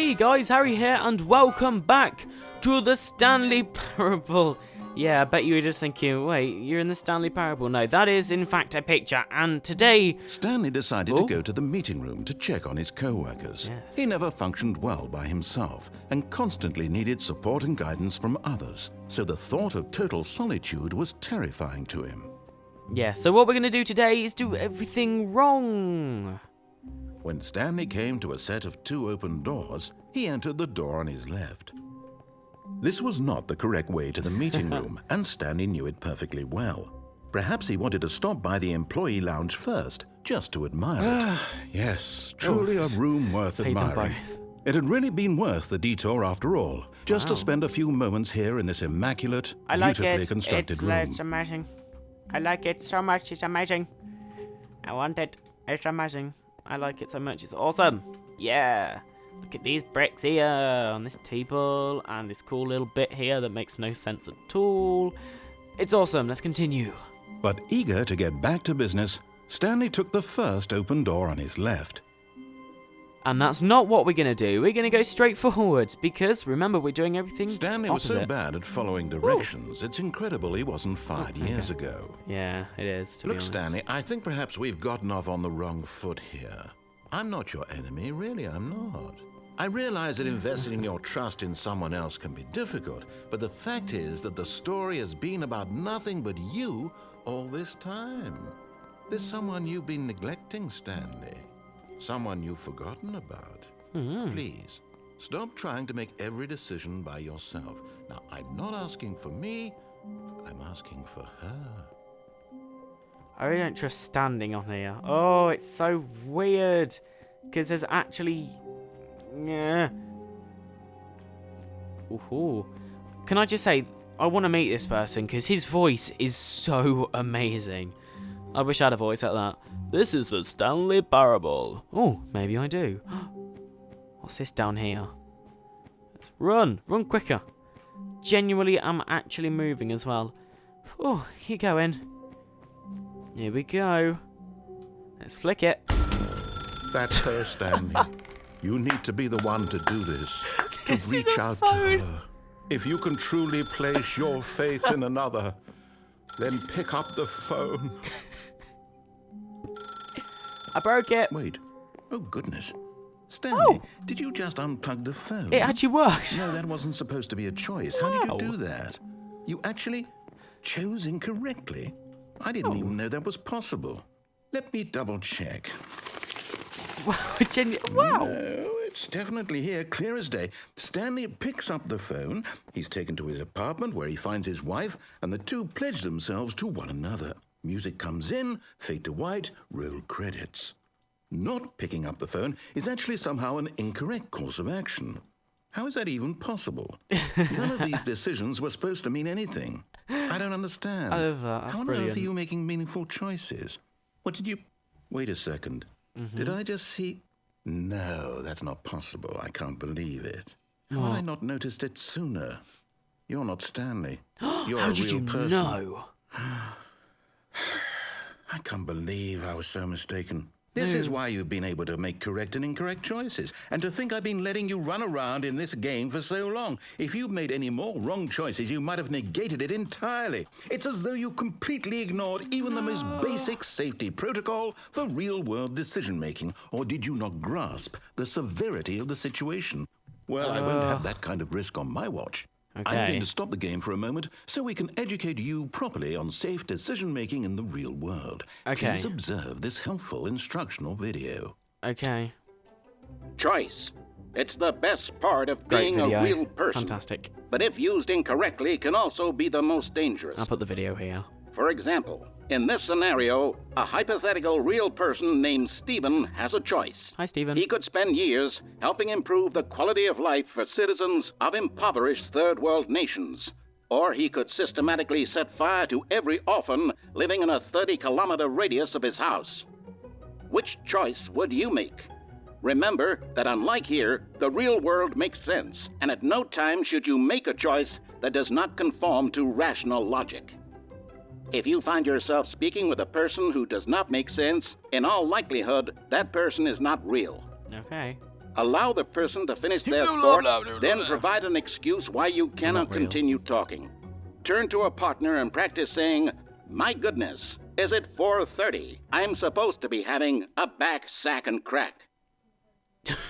Hey guys, Harry here, and welcome back to the Stanley Parable. Yeah, I bet you were just thinking, wait, you're in the Stanley Parable? No, that is in fact a picture, and today... Stanley decided to go to the meeting room to check on his co-workers. Yes. He never functioned well by himself and constantly needed support and guidance from others, so the thought of total solitude was terrifying to him. Yeah, so what we're going to do today is do everything wrong. When Stanley came to a set of 2 open doors, he entered the door on his left. This was not the correct way to the meeting room, and Stanley knew it perfectly well. Perhaps he wanted to stop by the employee lounge first, just to admire it. Yes, truly a room worth admiring. It had really been worth the detour after all, just to spend a few moments here in this immaculate, beautifully constructed room. It's amazing. I like it so much, it's amazing. I want it, it's amazing. I like it so much, it's awesome. Yeah. Look at these bricks here on this table and this cool little bit here that makes no sense at all. It's awesome, let's continue. But eager to get back to business, Stanley took the first open door on his left. And that's not what we're going to do. We're going to go straight forward because, remember, we're doing everything Stanley opposite. was so bad at following directions, it's incredible he wasn't fired years ago. Yeah, it is, to be Look, honest. Stanley, I think perhaps we've gotten off on the wrong foot here. I'm not your enemy, really, I'm not. I realize that investing your trust in someone else can be difficult, but the fact is that the story has been about nothing but you all this time. There's someone you've been neglecting, Stanley. Someone you've forgotten about. Please, stop trying to make every decision by yourself. Now, I'm not asking for me, I'm asking for her. I really don't trust standing on here. Oh, it's so weird. Because there's actually... Yeah. Ooh. Can I just say, I want to meet this person because his voice is so amazing. I wish I had a voice like that. This is the Stanley Parable. Oh, maybe I do. What's this down here? Let's run quicker. Genuinely, I'm actually moving as well. Oh, keep going. Here we go. Let's flick it. That's her, Stanley. You need to be the one to do this, to This is reach a out to phone. her. If you can truly place your faith in another, then pick up the phone. I broke it. Wait. Oh, goodness. Stanley, did you just unplug the phone? It actually worked. No, that wasn't supposed to be a choice. How did you Wow. do that? You actually chose incorrectly? I didn't even know that was possible. Let me double check. Wow. No, it's definitely here, clear as day. Stanley picks up the phone. He's taken to his apartment where he finds his wife, and the two pledge themselves to one another. Music comes in, fade to white, roll credits. Not picking up the phone is actually somehow an incorrect course of action. How is that even possible? None of these decisions were supposed to mean anything. I don't understand. I love that. That's How on brilliant. earth are you making meaningful choices? What did you... Wait a second. Did I just see... No, that's not possible. I can't believe it. How had I not noticed it sooner? You're not Stanley. You're How a did real you person. know? I can't believe I was so mistaken. This is why you've been able to make correct and incorrect choices. And to think I've been letting you run around in this game for so long. If you'd made any more wrong choices, you might have negated it entirely. It's as though you completely ignored even the most basic safety protocol for real-world decision-making. Or did you not grasp the severity of the situation? Well, I won't have that kind of risk on my watch. I'm Okay. going to stop the game for a moment so we can educate you properly on safe decision-making in the real world. Okay. Please observe this helpful instructional video. Okay. Choice. It's the best part of Great being video. a real person. Fantastic. But if used incorrectly, can also be the most dangerous. I'll put the video here. For example, in this scenario, a hypothetical real person named Stephen has a choice. Hi, Stephen. He could spend years helping improve the quality of life for citizens of impoverished third world nations. Or he could systematically set fire to every orphan living in a 30-kilometer radius of his house. Which choice would you make? Remember that unlike here, the real world makes sense, and at no time should you make a choice that does not conform to rational logic. If you find yourself speaking with a person who does not make sense, in all likelihood, that person is not real. Okay. Allow the person to finish their thought, then provide an excuse why you cannot real. continue talking. Turn to a partner and practice saying, "My goodness, is it 4:30? I'm supposed to be having a back, sack, and crack."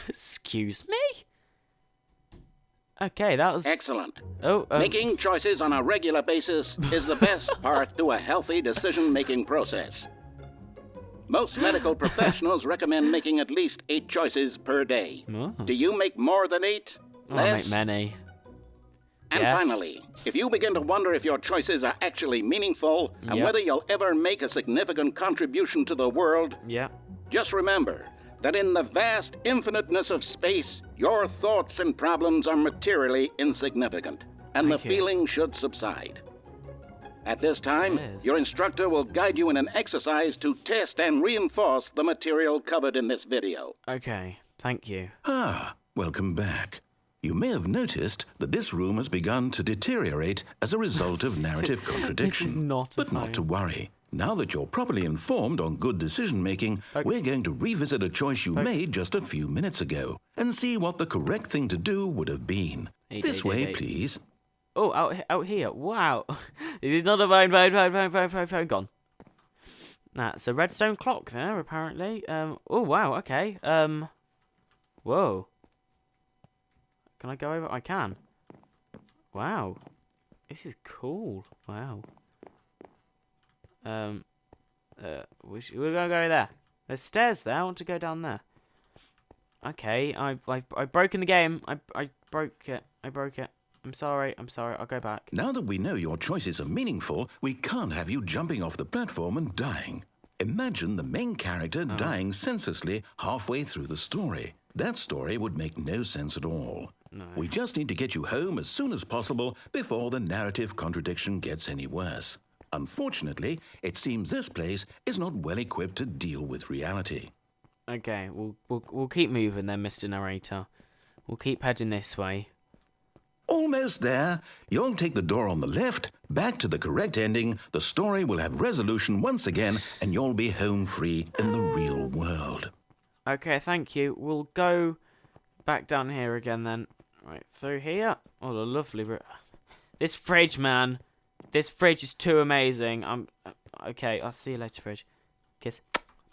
Excuse me? Okay, that was... Excellent. Oh, Making choices on a regular basis is the best path to a healthy decision-making process. Most medical professionals recommend making at least 8 choices per day. Oh. Do you make more than 8? I Less? make many. And Yes. finally, if you begin to wonder if your choices are actually meaningful and Yep. whether you'll ever make a significant contribution to the world, Yeah. just remember that in the vast infiniteness of space, your thoughts and problems are materially insignificant, and Thank the you. feeling should subside. At this time, is. your instructor will guide you in an exercise to test and reinforce the material covered in this video. Okay, thank you. Ah, welcome back. You may have noticed that this room has begun to deteriorate as a result of narrative contradiction. This is not a But not phone. to worry. Now that you're properly informed on good decision-making, we're going to revisit a choice you made just a few minutes ago and see what the correct thing to do would have been. This way, please. Oh, out here. Wow. It is not a phone. Gone. That's a redstone clock there, apparently. Oh, wow, okay. Whoa. Can I go over? I can. Wow. This is cool. Wow. We're gonna go there. There's stairs there. I want to go down there. Okay, I've broken the game. I broke it. I broke it. I'm sorry. I'll go back. Now that we know your choices are meaningful, we can't have you jumping off the platform and dying. Imagine the main character dying senselessly halfway through the story. That story would make no sense at all. No. We just need to get you home as soon as possible before the narrative contradiction gets any worse. Unfortunately, it seems this place is not well equipped to deal with reality. Okay, we'll keep moving then, Mr. Narrator. We'll keep heading this way. Almost there. You'll take the door on the left, back to the correct ending, the story will have resolution once again, and you'll be home free in the real world. Okay, thank you. We'll go back down here again then. Right, through here. Oh, the lovely... This fridge, man. This fridge is too amazing. Okay, I'll see you later, fridge. Kiss.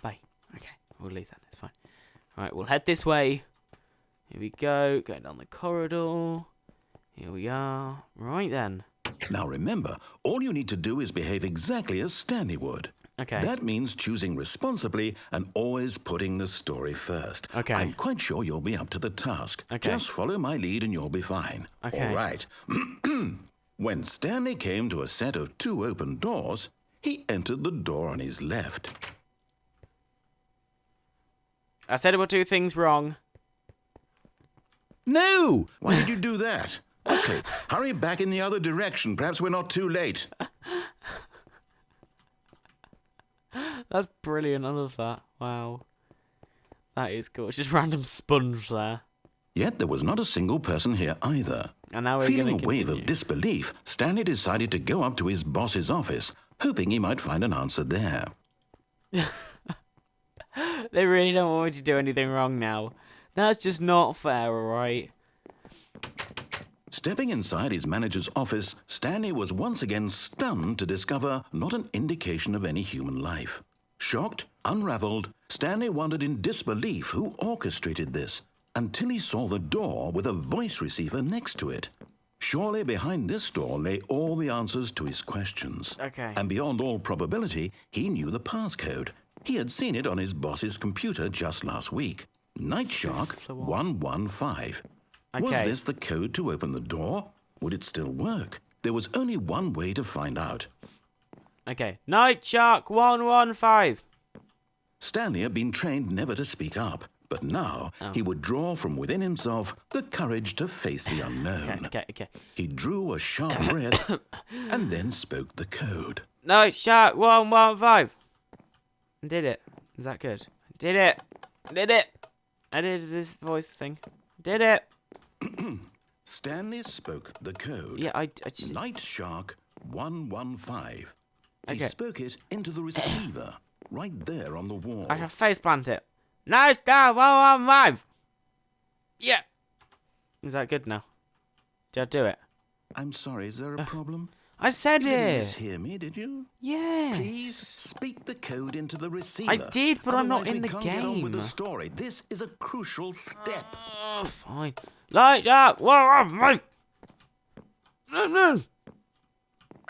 Bye. Okay, we'll leave that. It's fine. Alright, we'll head this way. Here we go. Going down the corridor. Here we are. Right then. Now remember, all you need to do is behave exactly as Stanley would. Okay. That means choosing responsibly and always putting the story first. Okay. I'm quite sure you'll be up to the task. Okay. Just follow my lead and you'll be fine. Okay. All right. When Stanley came to a set of 2 open doors, he entered the door on his left. I said about 2 things wrong. No! Why did you do that? Quickly, hurry back in the other direction. Perhaps we're not too late. That's brilliant. I love that. Wow. That is cool. It's just random sponge there. Yet there was not a single person here either. And now we're Feeling going a to wave continue. of disbelief, Stanley decided to go up to his boss's office, hoping he might find an answer there. They really don't want me to do anything wrong now. That's just not fair, alright? Stepping inside his manager's office, Stanley was once again stunned to discover not an indication of any human life. Shocked, unraveled, Stanley wondered in disbelief who orchestrated this, until he saw the door with a voice receiver next to it. Surely behind this door lay all the answers to his questions. Okay. And beyond all probability, he knew the passcode. He had seen it on his boss's computer just last week. Nightshark 115. Was Okay. this the code to open the door? Would it still work? There was only one way to find out. Okay. Night Shark 115. Stanley had been trained never to speak up, but now he would draw from within himself the courage to face the unknown. Okay. He drew a sharp breath and then spoke the code. Night Shark 115. I did it. Is that good? I did it. I did this voice thing. Did it. Stanley spoke the code. Yeah, I just... Night Shark 115. He Okay. spoke it into the receiver, right there on the wall. I shall face plant it. Night Shark 115. Yeah. Is that good now? Did I do it? I'm sorry, is there a problem? I said You didn't it. mishear me, did you? Yeah. Please speak the code into the receiver. I did, but I'm not Otherwise in we the can't get on with the game. story. This is a crucial step. Oh, fine. Like that. No.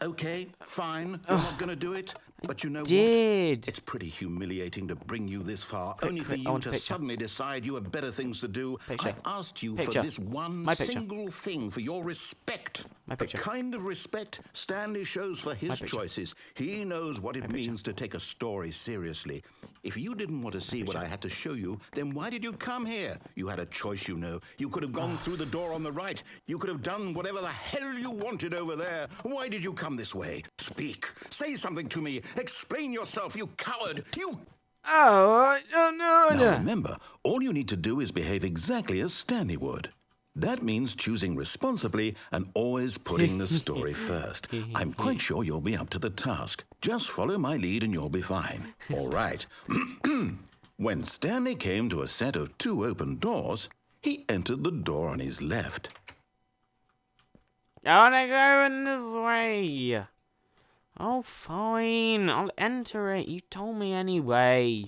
Okay, fine. You're not going to do it. But you know what? Did. It's pretty humiliating to bring you this far, only for quick, I you want a to picture. suddenly decide you have better things to do. Picture. I asked you Picture. for this one My picture. single thing, for your respect. My The picture. kind of respect Stanley shows for his picture. choices. He knows what it means to take a story seriously. If you didn't want to see what I had to show you, then why did you come here? You had a choice, you know. You could have gone through the door on the right. You could have done whatever the hell you wanted over there. Why did you come this way? Speak. Say something to me. Explain yourself, you coward. You... Oh, no. Now remember, all you need to do is behave exactly as Stanley would. That means choosing responsibly and always putting the story first. I'm quite sure you'll be up to the task. Just follow my lead and you'll be fine. All right. When Stanley came to a set of 2 open doors, he entered the door on his left. I want to go in this way. Oh, fine. I'll enter it. You told me anyway.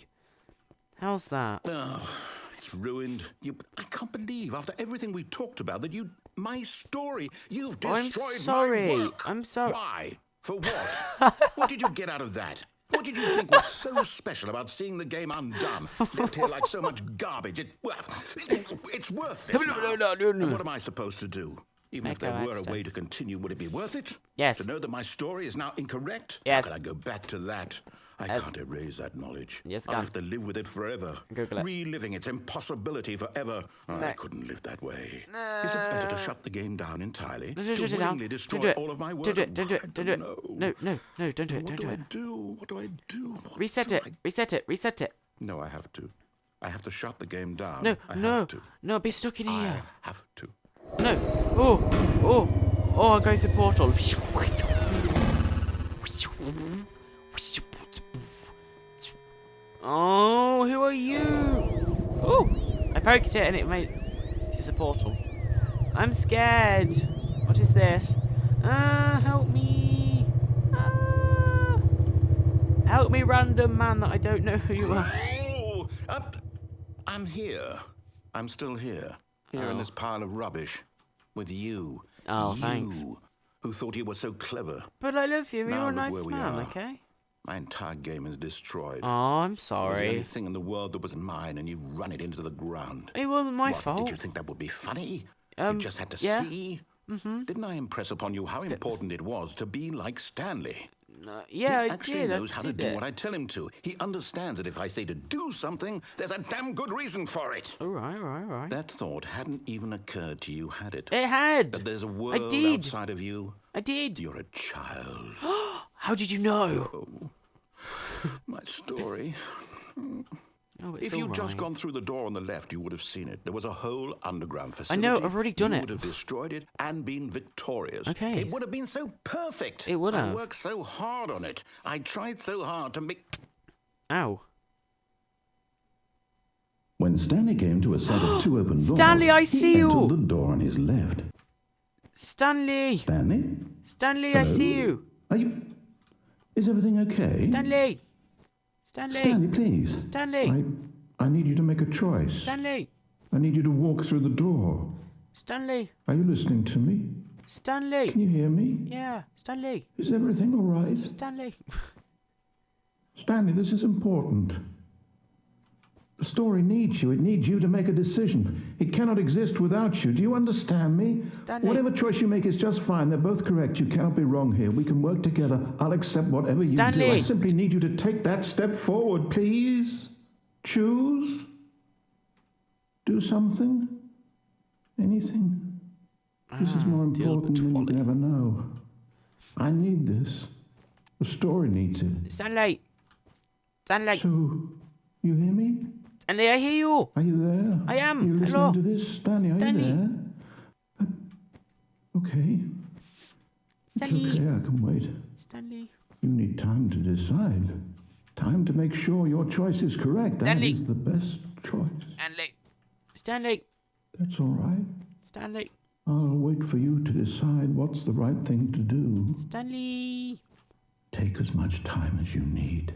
How's that? Oh, it's ruined. I can't believe, after everything we talked about, that my story, you've I'm destroyed sorry. my work. I'm sorry. Why? For what? What did you get out of that? What did you think was so special about seeing the game undone? Left here like so much garbage. It's worthless now. No. And what am I supposed to do? Even if Make there no were a extra. way to continue, would it be worth it? Yes. To know that my story is now incorrect? Yes. How can I go back to that? I Yes. can't erase that knowledge. Yes, I'll can. have to live with it forever. Google it. Reliving its impossibility forever. I couldn't live that way. Is it better to shut the game down entirely? Shut To it down. willingly destroy Don't do it. all of my work? Don't do it. Don't do I it. Don't do it. know. No, don't do it. What Don't do do I it. do? What do I do? What Reset do it. I- Reset it. No, I have to. I have to shut the game down. No, I no. have to. No, be stuck in I here. have to. No. Oh, I'll go through the portal. Oh, who are you? Oh, I poked it and it made... This is a portal. I'm scared. What is this? Help me. Help me, random man that I don't know who you are. Oh, I'm here. I'm still here. Here in this pile of rubbish. With you. Oh, you, thanks. Who thought you were so clever. But I love you. Now You're a look nice where we man, are. okay? My entire game is destroyed. Oh, I'm It was the sorry. only thing in the world that was mine, and you've run it into the ground. It wasn't my What, fault. Did you think that would be funny? You just had to yeah. see? Didn't I impress upon you how important it was to be like Stanley? Yeah, He I actually did. knows I how did to do it. what I tell him to. He understands that if I say to do something, there's a damn good reason for it. All right. That thought hadn't even occurred to you, had it? It had. That there's a world did. outside of you. I did. You're a child. How did you know? My story. Oh, it's If you'd all just right. gone through the door on the left, you would have seen it. There was a whole underground facility. know, I've already done you it. would have destroyed it and been victorious. Okay. It would have been so perfect. It would I have. worked so hard on it. I tried so hard to make... Ow. When Stanley came to a set of 2 open doors, Stanley, I see he you. entered the door on his left. Stanley! Stanley? Stanley, I see Hello? you! Are you... Is everything okay? Stanley! Stanley! Stanley, please. Stanley! I need you to make a choice. Stanley! I need you to walk through the door. Stanley! Are you listening to me? Stanley! Can you hear me? Yeah, Stanley! Is everything all right? Stanley! Stanley, this is important. The story needs you. It needs you to make a decision. It cannot exist without you. Do you understand me? Stanley. Whatever choice you make is just fine. They're both correct. You cannot be wrong here. We can work together. I'll accept whatever you do. I Stanley. simply need you to take that step forward, please. Choose. Do something. Anything. This is more deal with important than you Wally. can ever know. I need this. The story needs it. Stanley! Stanley! So, you hear me? Stanley, I hear you! Are you there? I am. You listening Hello. to this, Stanley? Are Stanley. you there? Okay. It's Stanley! okay. I can wait. Stanley! You need time to decide. Time to make sure your choice is correct. That Stanley. is the best choice. Stanley! Stanley! That's all right. Stanley. I'll wait for you to decide what's the right thing to do. Stanley. Take as much time as you need.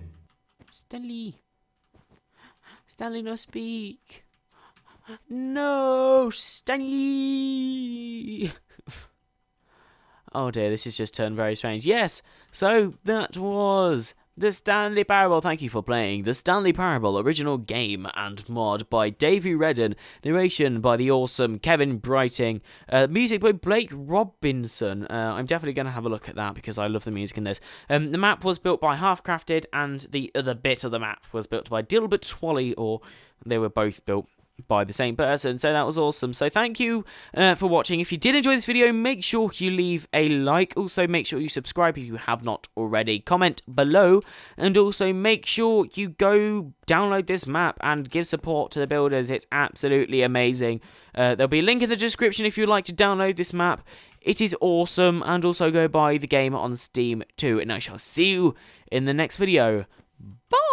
Stanley. Stanley, no speak. No, Stanley. Oh dear, this has just turned very strange. Yes, so that was the Stanley Parable. Thank you for playing the Stanley Parable original game and mod by Davey Redden, narration by the awesome Kevin Brighting, music by Blake Robinson. I'm definitely going to have a look at that because I love the music in this. The map was built by Halfcrafted, and the other bit of the map was built by Dilbert Twally, or they were both built by the same person, so that was awesome. So thank you for watching. If you did enjoy this video, make sure you leave a like. Also, make sure you subscribe if you have not already. Comment below, and also make sure you go download this map and give support to the builders. It's absolutely amazing. There'll be a link in the description if you'd like to download this map. It is awesome, and also go buy the game on Steam too. And I shall see you in the next video. Bye!